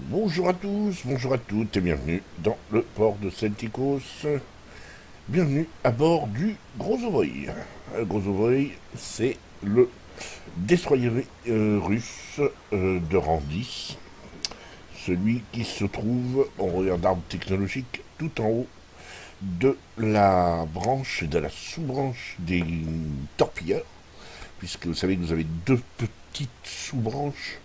Bonjour à tous, bonjour à toutes et bienvenue dans le port de Celticos. Bienvenue à bord du Grozovoy. Grozovoy, c'est le destroyer russe de rang 10. Celui qui se trouve, on regarde l'arbre technologique, tout en haut de la branche, de la sous-branche des torpilleurs. Puisque vous savez que vous avez deux petites sous-branches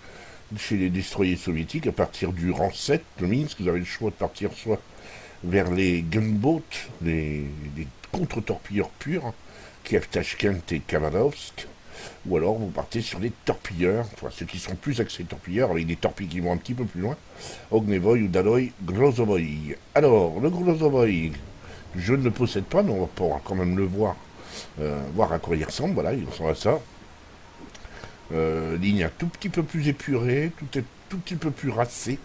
chez les destroyers soviétiques, à partir du rang 7 de Minsk, vous avez le choix de partir soit vers les gunboats, les contre-torpilleurs purs, Kiev, Tashkent et Kamarovsk, ou alors vous partez sur les torpilleurs, enfin ceux qui sont plus axés torpilleurs, avec des torpilles qui vont un petit peu plus loin, Ognevoy, Udaloy, Grozovoy. Alors, le Grozovoy, je ne le possède pas, mais on va pouvoir quand même le voir, voir à quoi il ressemble, voilà, il ressemble à ça. Ligne un tout petit peu plus épurée, tout est tout petit peu plus racé.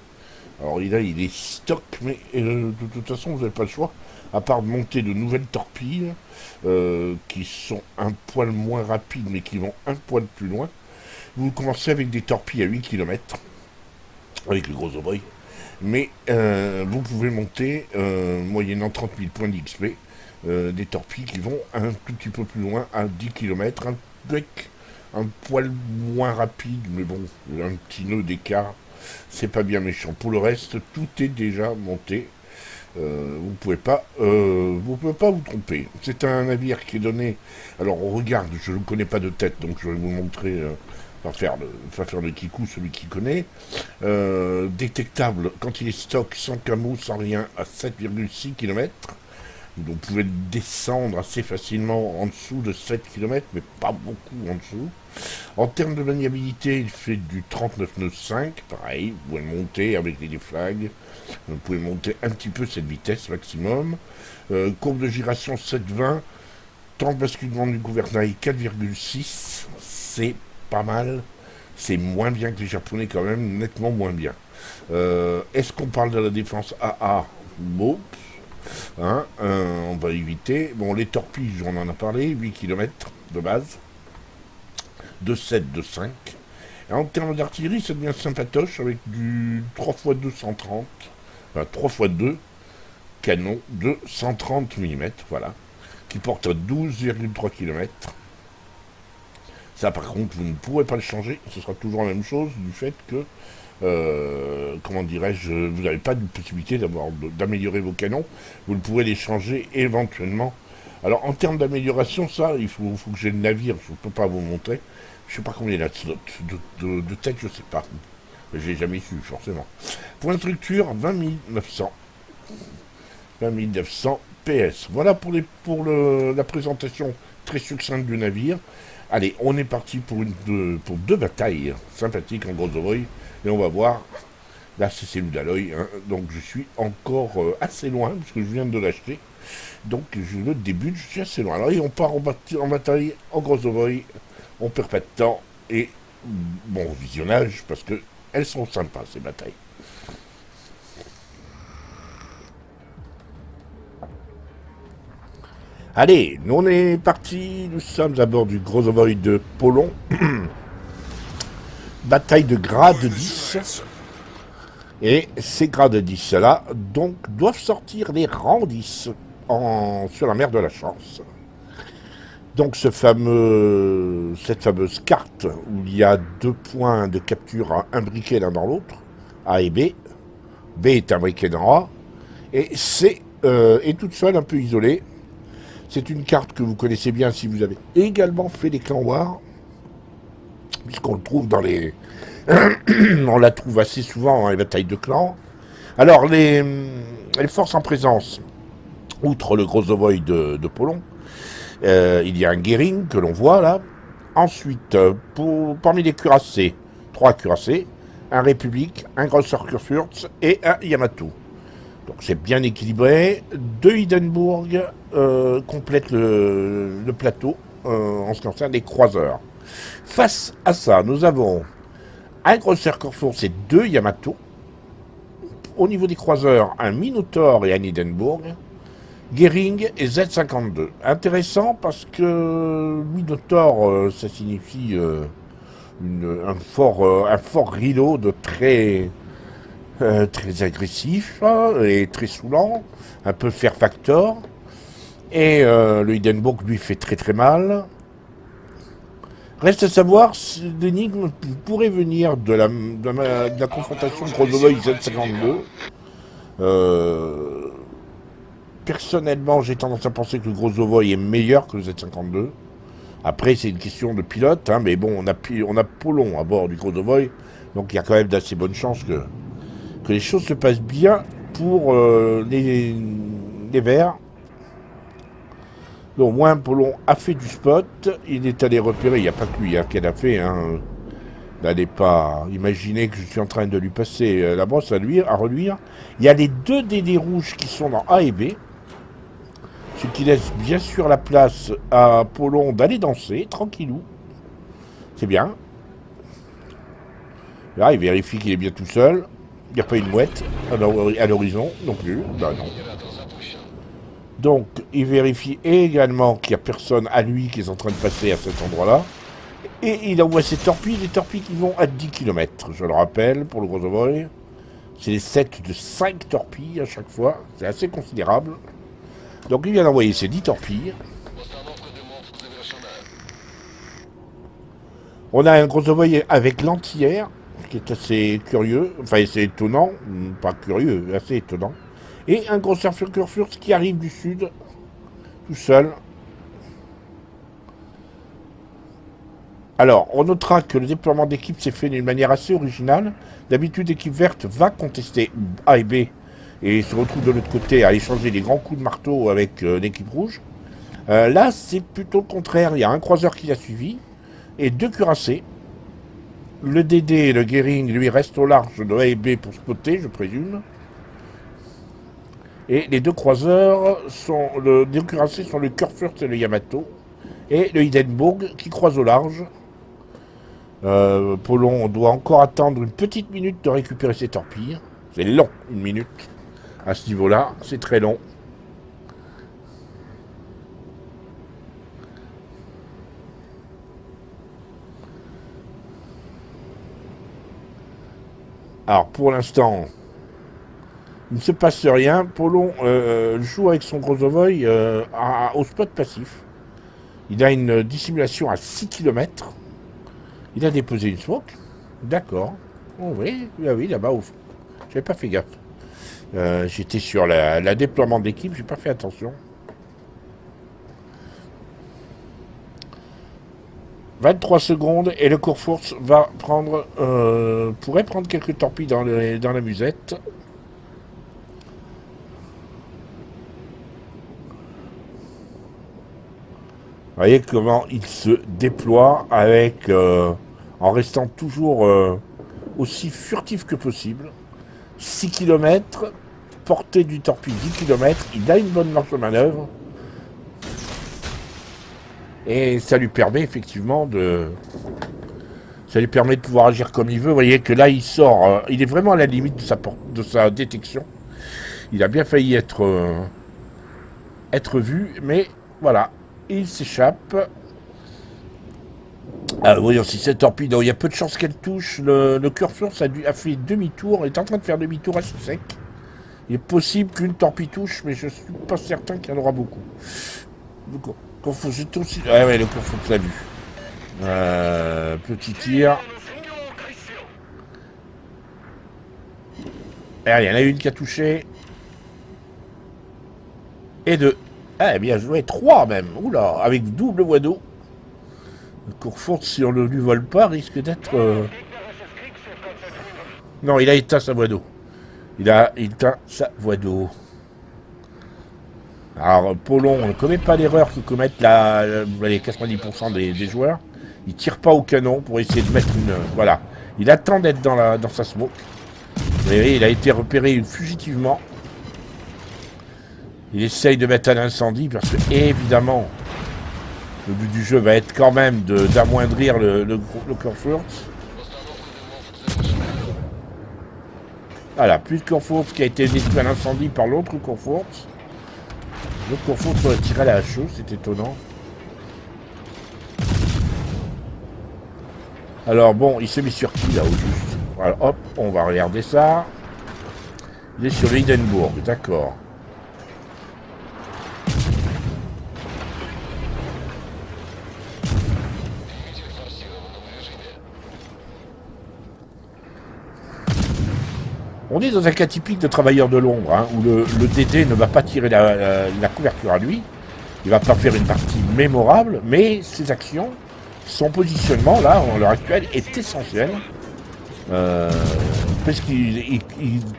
Alors là, il est stock, mais de toute façon, vous n'avez pas le choix, à part de monter de nouvelles torpilles, qui sont un poil moins rapides, mais qui vont un poil plus loin. Vous commencez avec des torpilles à 8 km, avec le Grozovoy, mais vous pouvez monter, moyennant 30 000 points d'XP, des torpilles qui vont un tout petit peu plus loin, à 10 km, avec un poil moins rapide, mais bon, un petit nœud d'écart, c'est pas bien méchant. Pour le reste, tout est déjà monté. Vous pouvez pas vous tromper. C'est un navire qui est donné. Alors on regarde, je ne le connais pas de tête, donc je vais vous montrer. Pas faire le kikou, celui qui connaît. Détectable quand il est stock, sans camo, sans rien, à 7,6 km. Donc vous pouvez descendre assez facilement en dessous de 7 km, mais pas beaucoup en dessous. En termes de maniabilité, il fait du 39 nœuds 5, pareil, vous pouvez monter avec les flags, vous pouvez monter un petit peu cette vitesse maximum. Courbe de giration 7,20, temps de basculement du gouvernail 4,6, c'est pas mal, c'est moins bien que les japonais quand même, nettement moins bien. Est-ce qu'on parle de la défense AA? Bon. On va éviter. Bon, les torpilles, on en a parlé, 8 km de base, de 7, de 5. Et en termes d'artillerie, ça devient sympatoche avec du 3x2 130, enfin 3x2 canon de 130 mm, voilà, qui porte à 12,3 km. Ça, par contre, vous ne pourrez pas le changer, ce sera toujours la même chose du fait que comment dirais-je, vous n'avez pas de possibilité d'améliorer vos canons, vous pourrez les changer éventuellement. Alors en termes d'amélioration, ça, il faut que j'ai le navire, je ne peux pas vous montrer, je ne sais pas combien il y a de slots, de tête je ne sais pas, je l'ai jamais su forcément. Point de structure, 20 900 PS. Voilà pour la présentation très succincte du navire. Allez, on est parti pour deux batailles sympathiques en Grozovoy. Et on va voir, là c'est l'Udaloy, hein, donc je suis encore assez loin, parce que je viens de l'acheter. Donc je le débute, je suis assez loin. Alors on part en bataille en Grozovoy, on perd pas de temps, et bon visionnage, parce que elles sont sympas ces batailles. Allez, nous on est parti, nous sommes à bord du Grozovoy de Polon. Bataille de grade 10. Et ces grades 10 là, donc, doivent sortir les rangs 10 sur la mer de la Chance. Donc cette fameuse carte où il y a 2 points de capture imbriqués l'un dans l'autre, A et B. B est imbriqué dans A. Et C est toute seule, un peu isolée. C'est une carte que vous connaissez bien si vous avez également fait les clans War, puisqu'on le trouve dans les... on la trouve assez souvent dans les batailles de clans. Alors, les forces en présence, outre le Grozovoy de Polon, il y a un Goering que l'on voit là. Ensuite, parmi les cuirassés, 3 cuirassés, un République, un Grosser-Kurfürst et un Yamato. Donc c'est bien équilibré. 2 Hindenburg complètent le plateau en ce qui concerne les croiseurs. Face à ça, nous avons un Grosser-Kurfürst et 2 Yamato. Au niveau des croiseurs, un Minotaur et un Hindenburg. Gering et Z52. Intéressant parce que Minotaur, ça signifie un fort reload très agressif et très saoulant, un peu Fear Factor. Et le Hindenburg lui fait très très mal. Reste à savoir si l'énigme pourrait venir de la confrontation Grozovoi Z52. Personnellement, j'ai tendance à penser que le Grozovoi est meilleur que le Z52. Après, c'est une question de pilote, hein, mais bon, on a Polon à bord du Grozovoi, donc il y a quand même d'assez bonnes chances que les choses se passent bien pour les Verts. Donc, moi, Polon a fait du spot, il est allé repérer, il n'y a pas que lui qu'elle a fait, hein. N'allez pas imaginer que je suis en train de lui passer la brosse à reluire. Il y a les deux DD rouges qui sont dans A et B, ce qui laisse bien sûr la place à Polon d'aller danser, tranquillou. C'est bien. Là, il vérifie qu'il est bien tout seul. Il n'y a pas une mouette à l'horizon non plus. Ben non. Donc, il vérifie également qu'il n'y a personne à lui qui est en train de passer à cet endroit-là. Et il envoie ses torpilles, des torpilles qui vont à 10 km. Je le rappelle, pour le Grozovoi. C'est des sets de 5 torpilles à chaque fois. C'est assez considérable. Donc, il vient d'envoyer ses 10 torpilles. On a un Grozovoi avec l'antière, qui est assez curieux. Enfin, c'est étonnant. Pas curieux, assez étonnant. Et un gros Kurfürst qui arrive du sud, tout seul. Alors, on notera que le déploiement d'équipe s'est fait d'une manière assez originale. D'habitude, l'équipe verte va contester A et B et se retrouve de l'autre côté à échanger des grands coups de marteau avec l'équipe rouge. Là, c'est plutôt le contraire. Il y a un croiseur qui l'a suivi et 2 cuirassés. Le DD, le Gering, lui, reste au large de A et B pour spotter, je présume. Et les deux croiseurs les deux cuirassés sont le Kurfürst et le Yamato. Et le Hindenburg qui croise au large. Polon doit encore attendre une petite minute de récupérer ses torpilles. C'est long, une minute. À ce niveau-là, c'est très long. Alors, pour l'instant, il ne se passe rien. Polon joue avec son Grozovoi au spot passif. Il a une dissimulation à 6 km. Il a déposé une smoke. D'accord. Oh, oui, là-bas au fond. J'avais pas fait gaffe. J'étais sur la déploiement d'équipe, j'ai pas fait attention. 23 secondes et le Kurfürst va pourrait prendre quelques torpilles dans la musette. Vous voyez comment il se déploie en restant toujours aussi furtif que possible. 6 km, portée du torpille 10 km, il a une bonne marge de manœuvre. Et ça lui permet effectivement ça lui permet de pouvoir agir comme il veut. Vous voyez que là, il sort, il est vraiment à la limite de sa détection. Il a bien failli être vu, mais voilà, il s'échappe. Voyons si cette torpille, il y a peu de chances qu'elle touche. Le Kurfürst a fait demi-tour, il est en train de faire demi-tour assez sec. Il est possible qu'une torpille touche, mais je suis pas certain qu'il y en aura beaucoup. Donc, c'est aussi... Ouais, le Kurfürst l'a vu. Petit tir. Allez, il y en a une qui a touché. Et 2. Ah, bien joué. 3 même. Oula, avec double voie d'eau. Le Kurfürst, si on ne lui vole pas, risque d'être... Non, il a éteint sa voie d'eau. Il a éteint sa voie d'eau. Alors, Polon ne commet pas l'erreur que commettent les 90% des joueurs. Il tire pas au canon pour essayer de mettre une... Voilà. Il attend d'être dans sa smoke. Vous voyez, il a été repéré fugitivement. Il essaye de mettre un incendie parce que, évidemment, le but du jeu va être quand même d'amoindrir le Kurfürst. Voilà, plus de Kurfürst qui a été détruit à l'incendie par l'autre Kurfürst. L'autre confond sur le tir à la HE, c'est étonnant. Alors bon, il s'est mis sur qui là au juste? Voilà, hop, on va regarder ça. Il est sur le Hindenburg, d'accord. On est dans un cas typique de travailleur de l'ombre, hein, où le DD ne va pas tirer la couverture à lui. Il va pas faire une partie mémorable, mais ses actions, son positionnement, là, en l'heure actuelle, est essentiel. Parce qu'il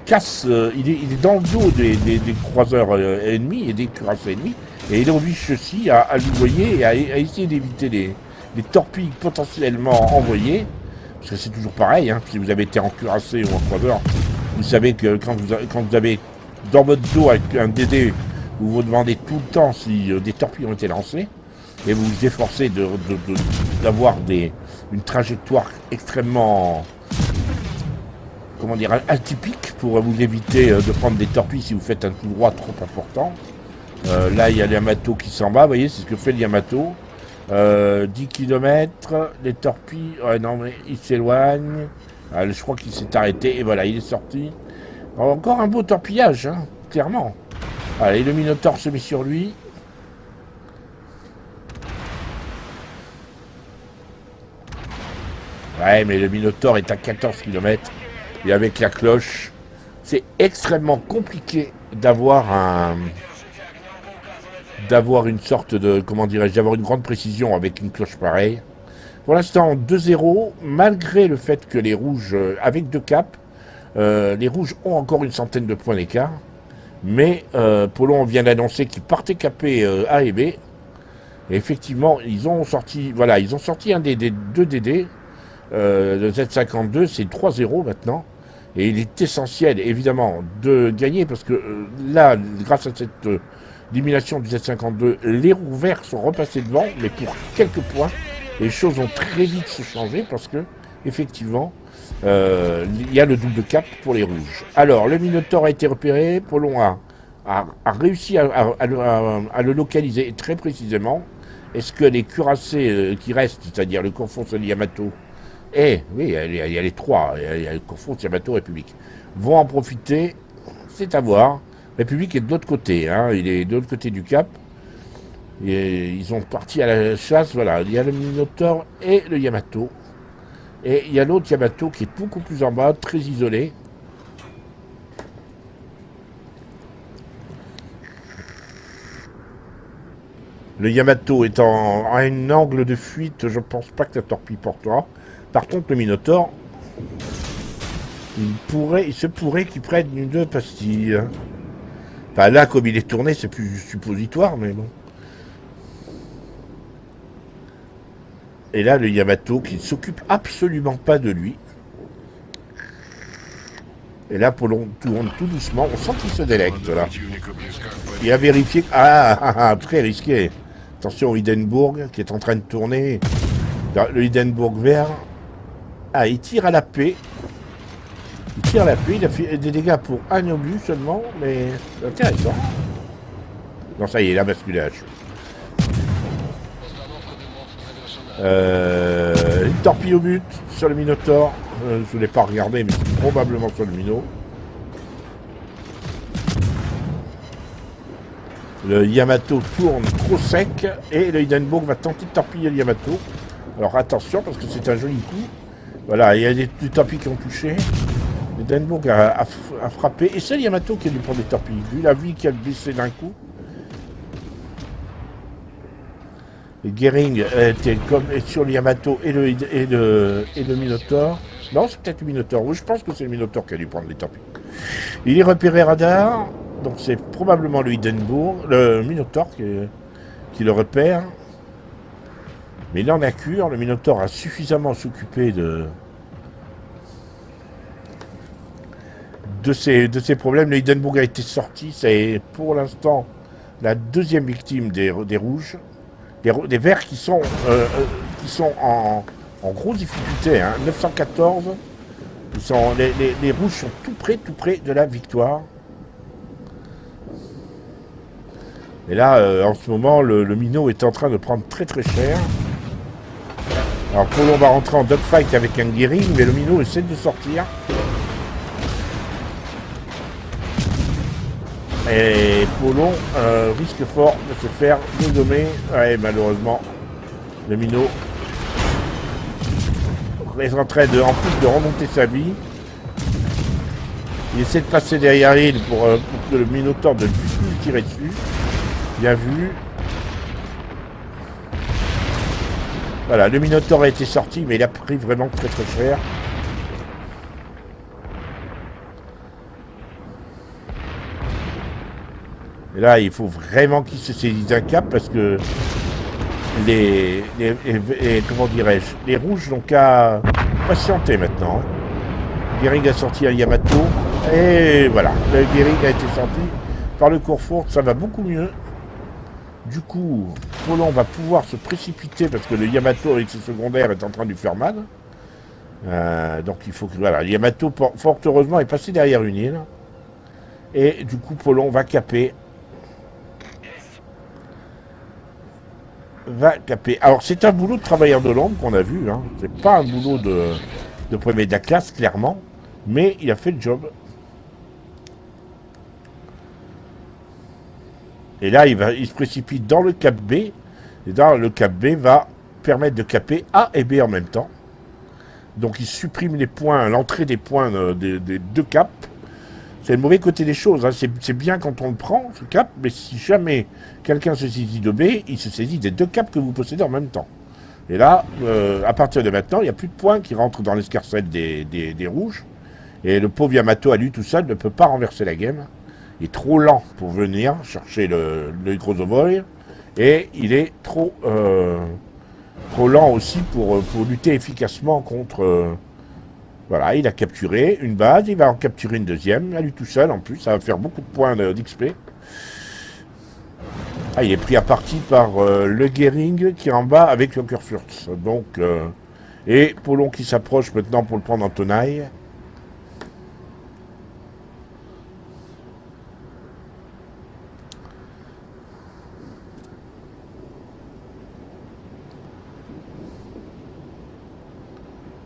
casse, il est dans le dos des croiseurs ennemis et des cuirassés ennemis, et il oblige ceux-ci à louvoyer et à essayer d'éviter les torpilles potentiellement envoyées. Parce que c'est toujours pareil, hein, si vous avez été en cuirassé ou en croiseur, vous savez que quand vous avez dans votre dos avec un DD, vous vous demandez tout le temps si des torpilles ont été lancées, et vous vous efforcez d'avoir une trajectoire extrêmement, comment dire, atypique pour vous éviter de prendre des torpilles si vous faites un tout droit trop important. Là, il y a le Yamato qui s'en va, vous voyez, c'est ce que fait le Yamato. 10 km, les torpilles, non mais il s'éloigne. Je crois qu'il s'est arrêté et voilà, il est sorti. Encore un beau torpillage, hein, clairement. Allez, le Minotaur se met sur lui. Ouais, mais le Minotaur est à 14 km. Et avec la cloche, c'est extrêmement compliqué d'avoir une sorte de, comment dirais-je, d'avoir une grande précision avec une cloche pareille. Pour l'instant, 2-0, malgré le fait que les rouges, avec 2 caps, les rouges ont encore une centaine de points d'écart. Mais Polo vient d'annoncer qu'ils partaient capés A et B. Et effectivement, ils ont sorti un des 2 DD. Le Z52, c'est 3-0 maintenant. Et il est essentiel, évidemment, de gagner parce que là, grâce à cette élimination du Z52, les roues verts sont repassés devant, mais pour quelques points. Les choses ont très vite se changé parce que, effectivement, il y a le double cap pour les rouges. Alors, le Minotaur a été repéré. Polon a réussi à le localiser très précisément. Est-ce que les cuirassés qui restent, c'est-à-dire le Corfons et le Yamato, oui, il y a les 3, il y a le Corfons, Yamato, République, vont en profiter? C'est à voir. République est de l'autre côté, hein, il est de l'autre côté du cap. Et ils ont parti à la chasse, voilà, il y a le Minotaur et le Yamato. Et il y a l'autre Yamato qui est beaucoup plus en bas, très isolé. Le Yamato est à un angle de fuite, je pense pas que la torpille portera. Par contre, le Minotaur, il se pourrait qu'il prenne une 2 pastilles. Enfin là, comme il est tourné, c'est plus suppositoire, mais bon. Et là, le Yamato qui ne s'occupe absolument pas de lui. Et là, Polon tourne tout doucement. On sent qu'il se délecte, là. Il a vérifié... très risqué. Attention au Hindenburg, qui est en train de tourner. Le Hindenburg vert. Il tire à la paix. Il a fait des dégâts pour un obus seulement, mais c'est intéressant. Non, ça y est, il a basculé à une torpille au but sur le Minotaur. Je ne l'ai pas regardé, mais c'est probablement sur le Mino. Le Yamato tourne trop sec et le Hindenburg va tenter de torpiller le Yamato. Alors attention, parce que c'est un joli coup. Voilà, il y a des torpilles qui ont touché. Le Hindenburg a frappé. Et c'est le Yamato qui a dû prendre des torpilles. Vu la vie qui a glissé d'un coup. Et Gering était comme sur le Yamato et le Minotaur. Non, c'est peut-être le Minotaur. Oui, je pense que c'est le Minotaur qui a dû prendre les torpilles. Il est repéré radar. Donc c'est probablement le Hindenburg, le Minotaur qui le repère. Mais il en a cure. Le Minotaur a suffisamment s'occuper de ces problèmes. Le Hindenburg a été sorti. C'est pour l'instant la deuxième victime des rouges. Des verts qui sont en grosse difficulté. Hein. 914. Les rouges sont tout près de la victoire. Et là, en ce moment, le minot est en train de prendre très très cher. Alors Polon va rentrer en dogfight avec un Gearing, mais le minot essaie de sortir. Et Polon risque fort de se faire dégommer. Ouais, malheureusement, le minot est en train de, en plus de remonter sa vie. Il essaie de passer derrière l'île pour que le Minotaur ne puisse plus le tirer dessus. Bien vu. Voilà, le Minotaur a été sorti, mais il a pris vraiment très très cher. Et là, il faut vraiment qu'il se saisisse d'un cap parce que comment dirais-je, les rouges n'ont qu'à patienter maintenant. Gearing a sorti un Yamato. Et voilà, le Gearing a été sorti par le Courfourche, ça va beaucoup mieux. Du coup, Polon va pouvoir se précipiter parce que le Yamato avec ses secondaires est en train de lui faire mal. Donc il faut que... Voilà, le Yamato, fort heureusement, est passé derrière une île. Et du coup, Polon va caper. Alors c'est un boulot de travailleur de l'ombre qu'on a vu. Hein. C'est pas un boulot de premier de la classe, clairement. Mais il a fait le job. Et là, il se précipite dans le cap B. Et dans le cap B va permettre de caper A et B en même temps. Donc il supprime les points, l'entrée des points des deux caps. C'est le mauvais côté des choses. Hein. C'est bien quand on le prend, ce cap, mais si jamais quelqu'un se saisit de B, il se saisit des deux caps que vous possédez en même temps. Et là, à partir de maintenant, il n'y a plus de points qui rentrent dans l'escarcelle des rouges. Et le pauvre Yamato, à lui tout seul, ne peut pas renverser la game. Il est trop lent pour venir chercher le gros ovoid. Et il est trop lent aussi pour lutter efficacement contre... Voilà, il a capturé une base, il va en capturer une deuxième, à lui tout seul en plus, ça va faire beaucoup de points d'XP. Ah, il est pris à partie par le Gearing qui est en bas avec le Kurfürst. Donc, et Polon qui s'approche maintenant pour le prendre en tenaille.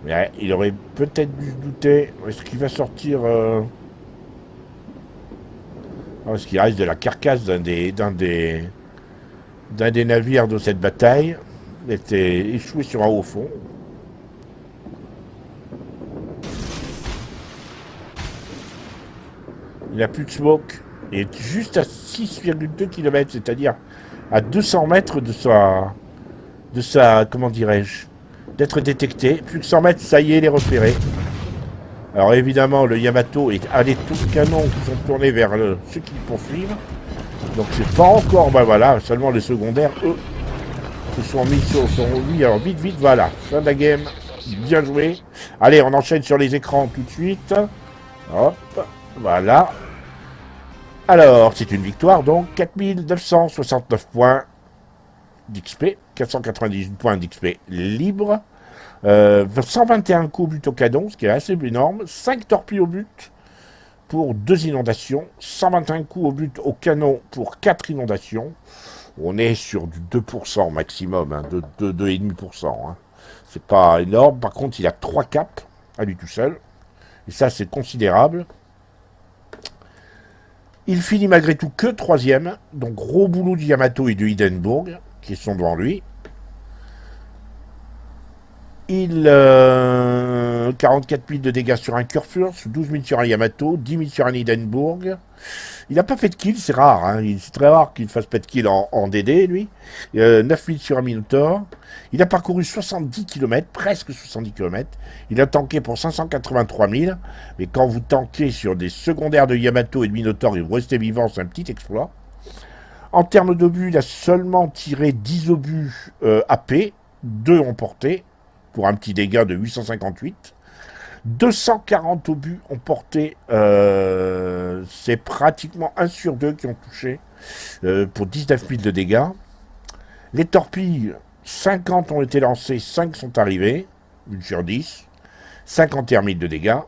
Mais il aurait peut-être dû se douter. Est-ce qu'il va sortir est-ce qu'il reste de la carcasse d'un des navires de cette bataille. Il était échoué sur un haut fond. Il n'a plus de smoke. Il est juste à 6,2 km, c'est-à-dire à 200 mètres de sa comment dirais-je, d'être détecté. Plus que 100 mètres, ça y est, il est repéré. Alors évidemment, le Yamato est allé tous les canons qui sont tournés vers ceux qui le poursuivent. Donc c'est pas encore, voilà, seulement les secondaires, eux, se sont mis sur lui. Alors vite, voilà, fin de la game, bien joué. Allez, on enchaîne sur les écrans tout de suite. Hop, voilà. Alors, c'est une victoire, donc 4969 points d'XP, 498 points d'XP libre, 121 coups au but au canon, ce qui est assez énorme, 5 torpilles au but pour 2 inondations, 121 coups au but au canon pour 4 inondations. On est sur du 2% maximum, hein, de 2,5%. Hein. C'est pas énorme, par contre il a 3 caps à lui tout seul, et ça c'est considérable. Il finit malgré tout que 3e, donc gros boulot de Yamato et de Hindenburg, qui sont devant lui. Il 44 000 de dégâts sur un Kurfürst, 12 000 sur un Yamato, 10 000 sur un Hindenburg. Il n'a pas fait de kill, c'est rare, hein. C'est très rare qu'il ne fasse pas de kill en DD, lui. 9 000 sur un Minotaur. Il a parcouru 70 km, presque 70 km. Il a tanké pour 583 000. Mais quand vous tankez sur des secondaires de Yamato et de Minotaur et vous restez vivant, c'est un petit exploit. En termes d'obus, il a seulement tiré 10 obus AP, 2 ont porté, pour un petit dégât de 858. 240 obus ont porté, c'est pratiquement 1 sur 2 qui ont touché, pour 19 000 de dégâts. Les torpilles, 50 ont été lancées, 5 sont arrivées, 1 sur 10, 51 000 de dégâts.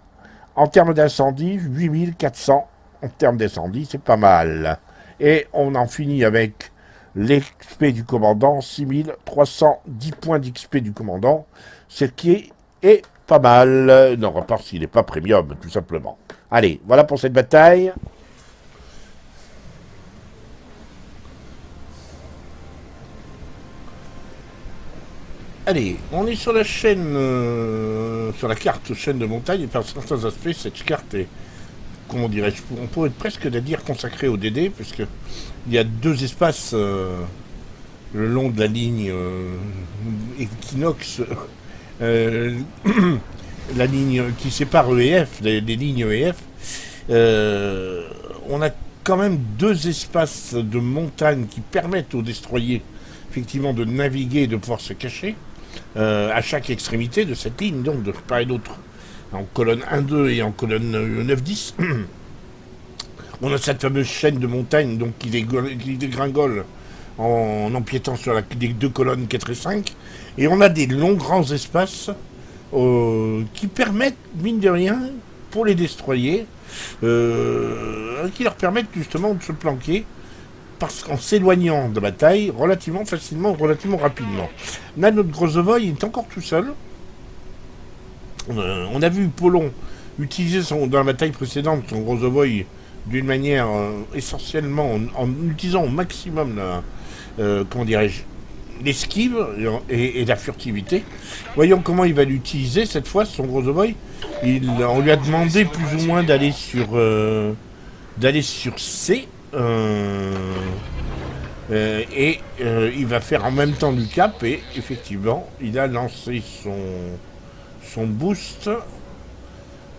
En termes d'incendie, 8400 en termes d'incendie, c'est pas mal. Et on en finit avec l'XP du commandant, 6310 points d'XP du commandant, ce qui est pas mal. Non, à part s'il n'est pas premium, tout simplement. Allez, voilà pour cette bataille. Allez, on est sur la chaîne, sur la carte chaîne de montagne, et par certains aspects, cette carte est, comment dirais-je, on pourrait presque la dire consacrée au DD, puisque il y a deux espaces le long de la ligne Equinox, euh, la ligne qui sépare E et F, les lignes E et F. On a quand même deux espaces de montagne qui permettent aux destroyers effectivement de naviguer et de pouvoir se cacher à chaque extrémité de cette ligne, donc de part et d'autre, en colonne 1-2 et en colonne 9-10. On a cette fameuse chaîne de montagne donc, qui dégringole en empiétant sur les deux colonnes 4 et 5. Et on a des longs grands espaces qui permettent, mine de rien, pour les destroyer, qui leur permettent justement de se planquer parce qu'en s'éloignant de la bataille relativement facilement, relativement rapidement. Là, notre Grozovoy est encore tout seul. On a vu Polon utiliser dans la bataille précédente son Grozovoy d'une manière essentiellement en utilisant au maximum comment dirais-je, l'esquive et la furtivité. Voyons comment il va l'utiliser cette fois, son Grozovoy. On lui a demandé plus ou moins d'aller sur C. Il va faire en même temps du cap et effectivement il a lancé son boost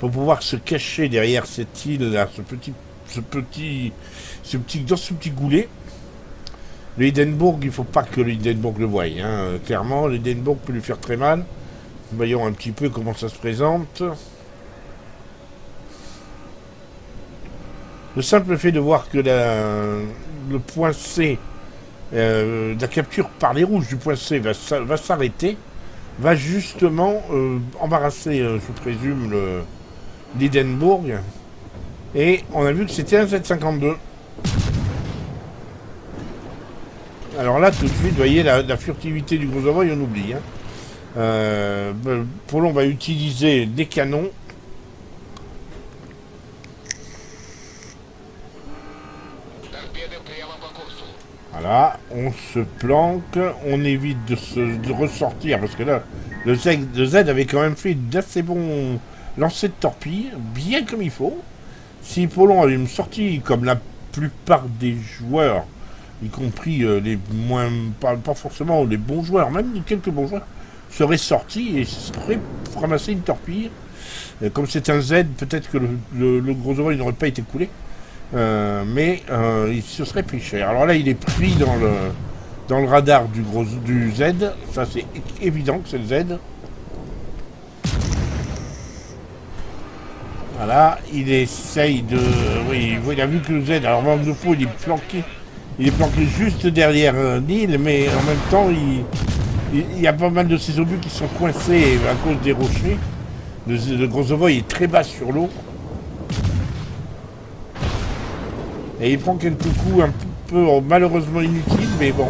pour pouvoir se cacher derrière cette île là, ce petit goulet. Le Hindenburg, il ne faut pas que le Hindenburg le voie, hein. Clairement, le Hindenburg peut lui faire très mal. Voyons un petit peu comment ça se présente. Le simple fait de voir que le point C, la capture par les rouges du point C va s'arrêter, va justement embarrasser, je présume, l'Hindenburg. Et on a vu que c'était un Z52. Alors là, tout de suite, vous voyez, la furtivité du Grozovoy, on oublie. Polon va utiliser des canons. Voilà, on se planque, on évite de ressortir, parce que là, le Z avait quand même fait d'assez bons lancers de torpilles, bien comme il faut. Si Polon avait une sortie comme la plupart des joueurs, y compris les moins, pas forcément les bons joueurs, même quelques bons joueurs, seraient sortis et seraient ramassés une torpille. Comme c'est un Z, peut-être que le Grozovoy n'aurait pas été coulé. Mais il se serait pris cher. Alors là, il est pris dans le radar du Z. Ça, c'est évident que c'est le Z. Voilà, il essaye de... Oui, il a vu que le Z, alors manque de peau, il est planqué. Il est planqué juste derrière l'île, mais en même temps, il y a pas mal de ces obus qui sont coincés à cause des rochers. Le Grozovoy est très bas sur l'eau. Et il prend quelques coups un peu malheureusement inutiles, mais bon,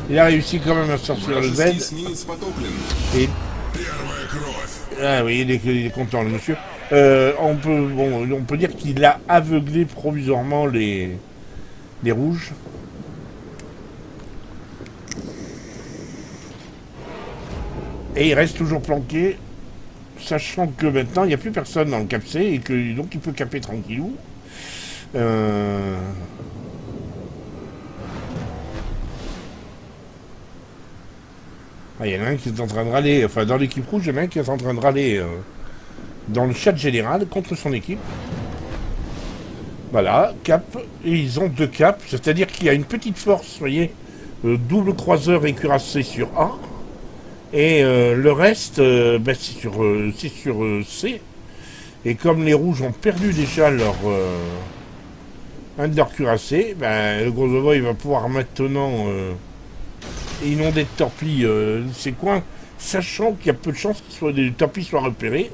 il a réussi quand même à sortir le Z. Et... Ah oui, il est content le monsieur. On peut dire qu'il a aveuglé provisoirement les rouges. Et il reste toujours planqué, sachant que maintenant il n'y a plus personne dans le cap C et que donc il peut caper tranquillou. Il y en a un qui est en train de râler, enfin dans l'équipe rouge, il y en a un qui est en train de râler dans le chat général contre son équipe. Voilà, cap, et ils ont deux caps, c'est-à-dire qu'il y a une petite force, vous voyez, double croiseur et cuirassé sur A, et le reste, c'est sur C. Et comme les rouges ont perdu déjà un de leurs cuirassés, le Grozovoy va pouvoir maintenant inonder de torpilles ces coins, sachant qu'il y a peu de chances que des torpilles soient repérées.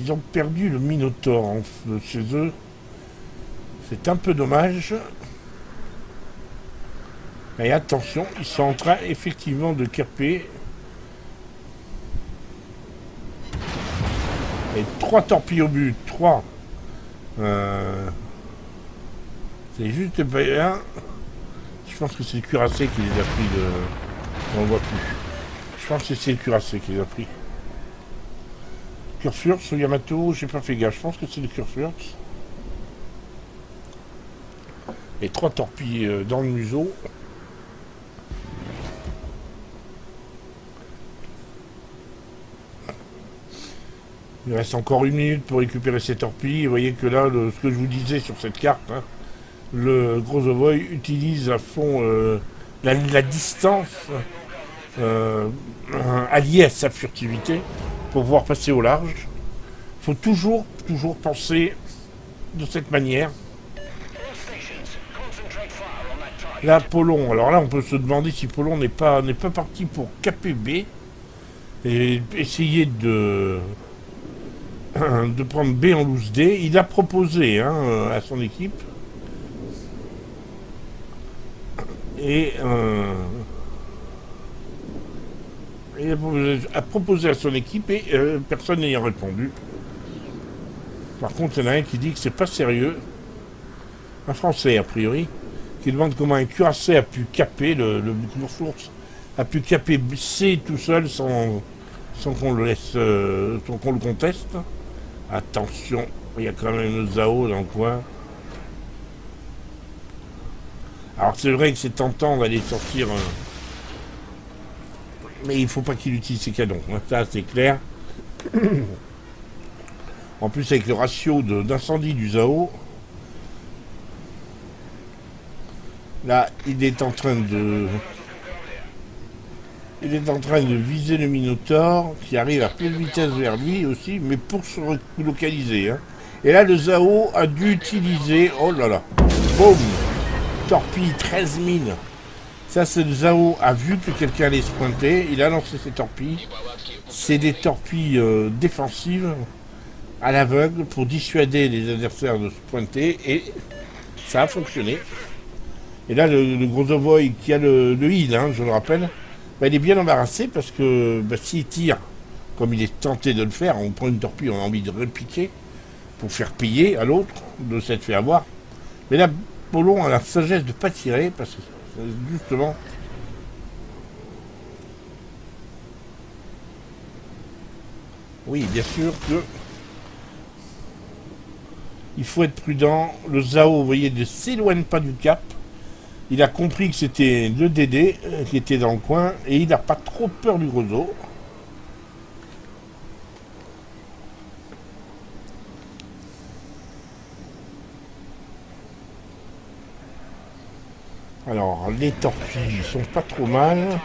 ils ont perdu le Minotaur chez eux. C'est un peu dommage. Et attention, ils sont en train effectivement de caper. Et 3 torpilles au but, 3. C'est juste pas un. Je pense que c'est le cuirassé qui les a pris de. On ne voit plus. Je pense que c'est le cuirassé qui les a pris. Kurfürst ou Yamato, j'ai pas fait gaffe. Je pense que c'est le Kurfürst. Et 3 torpilles dans le museau. Il reste encore 1 minute pour récupérer ces torpilles. Vous voyez que là, ce que je vous disais sur cette carte, hein, le Grozovoy utilise à fond la distance alliée à sa furtivité pour pouvoir passer au large. Il faut toujours penser de cette manière. Là, Polon. Alors là, on peut se demander si Polon n'est pas parti pour KPB et essayer de prendre B en loose D. Il a proposé à son équipe. Et il a proposé à son équipe et personne n'ayant répondu. Par contre, il y en a un qui dit que c'est pas sérieux. Un Français, a priori, qui demande comment un cuirassé a pu caper, le Kurfürst a pu caper C tout seul sans qu'on le laisse, sans qu'on le conteste. Attention, il y a quand même le Zao dans le coin. Alors c'est vrai que c'est tentant d'aller sortir, mais il faut pas qu'il utilise ses canons, ça c'est clair. En plus avec le ratio d'incendie du Zao, là il est en train de viser le Minotaur qui arrive à pleine vitesse vers lui aussi, mais pour se relocaliser. Hein. Et là le Zao a dû utiliser, oh là là, boum, torpille 13 000. Ça, c'est le Zao a vu que quelqu'un allait se pointer. Il a lancé ses torpilles. C'est des torpilles défensives à l'aveugle pour dissuader les adversaires de se pointer. Et ça a fonctionné. Et là, le Grozovoy qui a le heal, je le rappelle, il est bien embarrassé parce que s'il tire, comme il est tenté de le faire, on prend une torpille, on a envie de répliquer pour faire payer à l'autre de s'être fait avoir. Mais là, Polon a la sagesse de ne pas tirer parce que justement oui bien sûr que il faut être prudent. Le Zao, vous voyez, ne s'éloigne pas du cap. Il a compris que c'était le DD qui était dans le coin et il n'a pas trop peur du Grozo. Alors, les torpilles sont pas trop mal.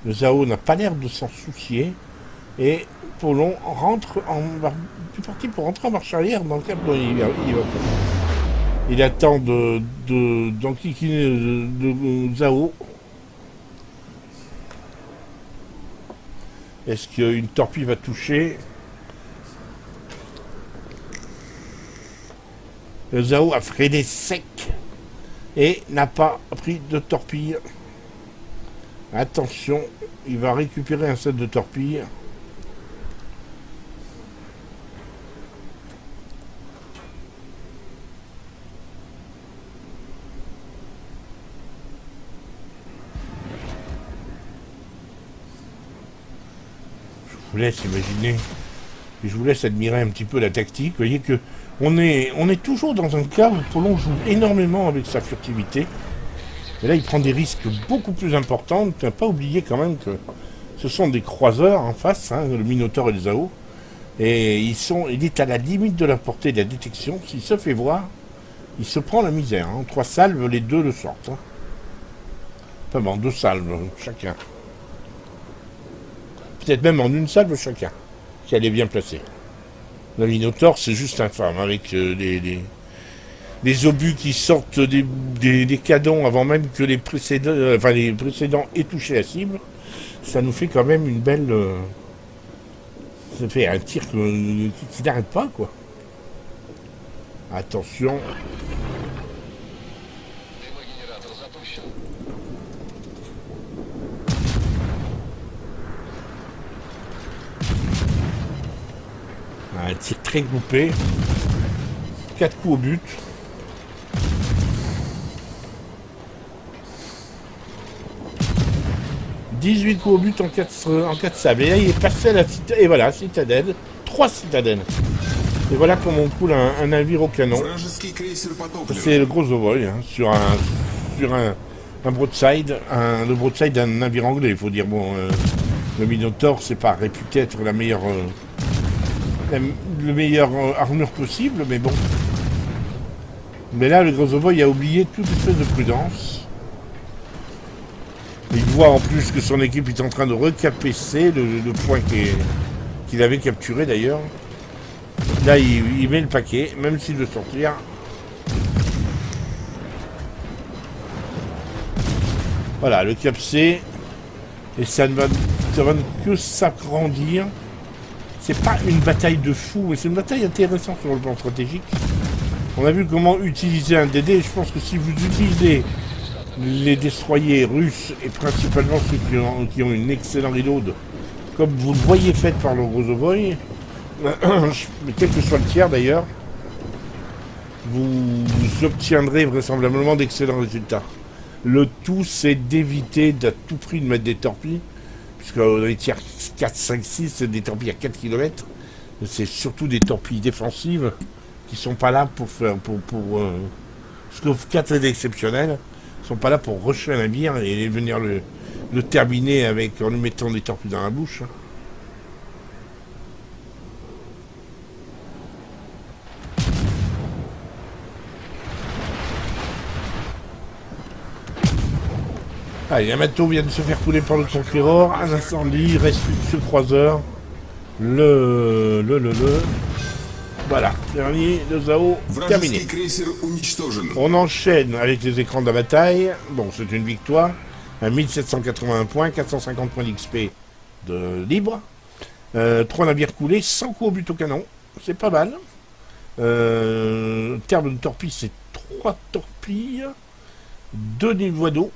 Le Zao n'a pas l'air de s'en soucier. Et Polon rentre est parti pour rentrer en marche arrière dans le cap dont il attend d'enquiquiner le Zao. Est-ce qu'une torpille va toucher? Le Zao a freiné sec. Et n'a pas pris de torpille. Attention, il va récupérer un set de torpilles. Je vous laisse imaginer, et je vous laisse admirer un petit peu la tactique. Vous voyez que on est toujours dans un cas où Polon joue énormément avec sa furtivité. Et là, il prend des risques beaucoup plus importants. Il ne faut pas oublier quand même que ce sont des croiseurs en face, le Minotaur et le Zao. Et il est à la limite de la portée de la détection. S'il se fait voir, il se prend la misère. En 3 salves, les 2 le sortent. Enfin bon, 2 salves chacun. Peut-être même en 1 salve chacun, si elle est bien placée. Le Minotaur, c'est juste infâme, avec les obus qui sortent des canons avant même que les précédents aient touché la cible. Ça nous fait quand même une belle Ça fait un tir qui n'arrête pas, quoi. Attention. Un tir très groupé. 4 coups au but. « 18 coups au but en 4 sables. » Et là, il est passé à la citadelle. Et voilà, citadelle. 3 citadelles. Et voilà comment on coule un navire au canon. C'est le Grozovoy, hein, sur un broadside. Le broadside d'un navire anglais, il faut dire. Bon, le Minotaur, c'est pas réputé être le meilleur armure possible, mais bon. Mais là, le Grozovoy a oublié toute espèce de prudence. Il voit en plus que son équipe est en train de recapesser le point qu'il avait capturé d'ailleurs. Là, il met le paquet, même s'il veut sortir. Voilà, le cap C. Et ça ne va que s'agrandir. C'est pas une bataille de fou, mais c'est une bataille intéressante sur le plan stratégique. On a vu comment utiliser un DD. Je pense que si vous utilisez les destroyers russes, et principalement ceux qui ont une excellente reload, comme vous le voyez fait par le Grozovoy, quel que soit le tiers d'ailleurs, vous obtiendrez vraisemblablement d'excellents résultats. Le tout, c'est d'éviter à tout prix de mettre des torpilles, puisque dans les tiers 4, 5, 6, c'est des torpilles à 4 km. C'est surtout des torpilles défensives qui sont pas là pour faire... ce que 4 est exceptionnel, sont pas là pour rusher un navire et venir le terminer en lui mettant des torpilles dans la bouche. Allez, Yamato vient de se faire couler par le Conqueror, un incendie, il reste une seule croiseur. Voilà, dernier, le Zao, terminé. On enchaîne avec les écrans de la bataille. Bon, c'est une victoire. 1781 points, 450 points d'XP de libre. 3 navires coulés, 100 coups au but au canon. C'est pas mal. Terme de torpilles, c'est 3 torpilles. 2 niveaux d'eau.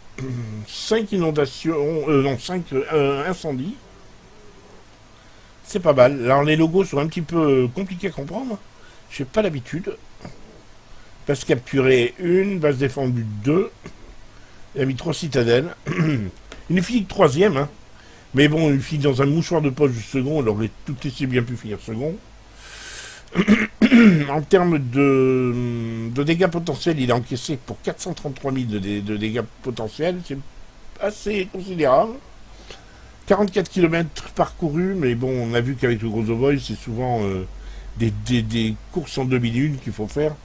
5 inondations. Non, 5 incendies. C'est pas mal. Alors les logos sont un petit peu compliqués à comprendre. J'ai pas l'habitude. Base capturée 1, base défendue 2. Il a mis 3 citadelles. Il nous finit 3ème. Hein. Mais bon, il finit dans un mouchoir de poche du second. Alors tout est bien pu finir second. En termes de dégâts potentiels, il a encaissé pour 433 000 de dégâts potentiels. C'est assez considérable. 44 km parcourus, mais bon, on a vu qu'avec le Grozovoy, c'est souvent des courses en 2001 qu'il faut faire.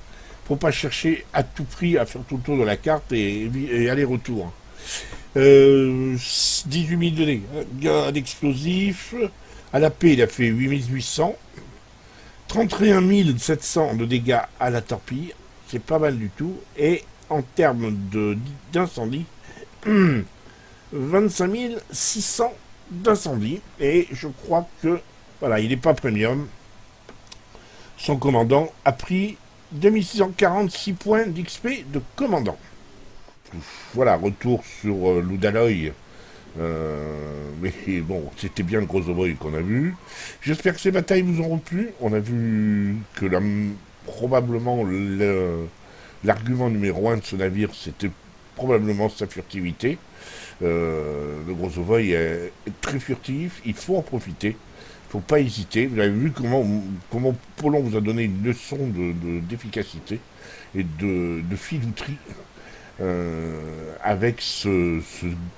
Faut pas chercher à tout prix à faire tout le tour de la carte et aller-retour. 18 000 de dégâts d'explosifs. À la paix, il a fait 8800. 31 700 de dégâts à la torpille. C'est pas mal du tout. Et en termes d'incendie, 25 600 d'incendie. Et je crois que, voilà, il n'est pas premium. Son commandant a pris 2646 points d'XP de commandant. Voilà, retour sur l'Udaloy. Mais bon, c'était bien le Grozovoy qu'on a vu. J'espère que ces batailles vous auront plu. On a vu que probablement l'argument numéro 1 de ce navire, c'était probablement sa furtivité. Le Grozovoy est très furtif, il faut en profiter. Il ne faut pas hésiter. Vous avez vu comment Polon vous a donné une leçon d'efficacité et de filouterie avec ce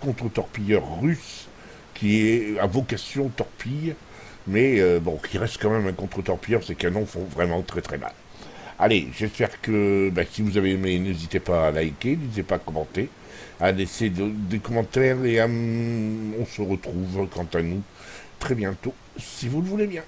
contre-torpilleur russe qui est à vocation torpille, mais bon, qui reste quand même un contre-torpilleur. Ces canons font vraiment très très mal. Allez, j'espère que si vous avez aimé, n'hésitez pas à liker, n'hésitez pas à commenter, à laisser des commentaires et on se retrouve quant à nous très bientôt, si vous le voulez bien.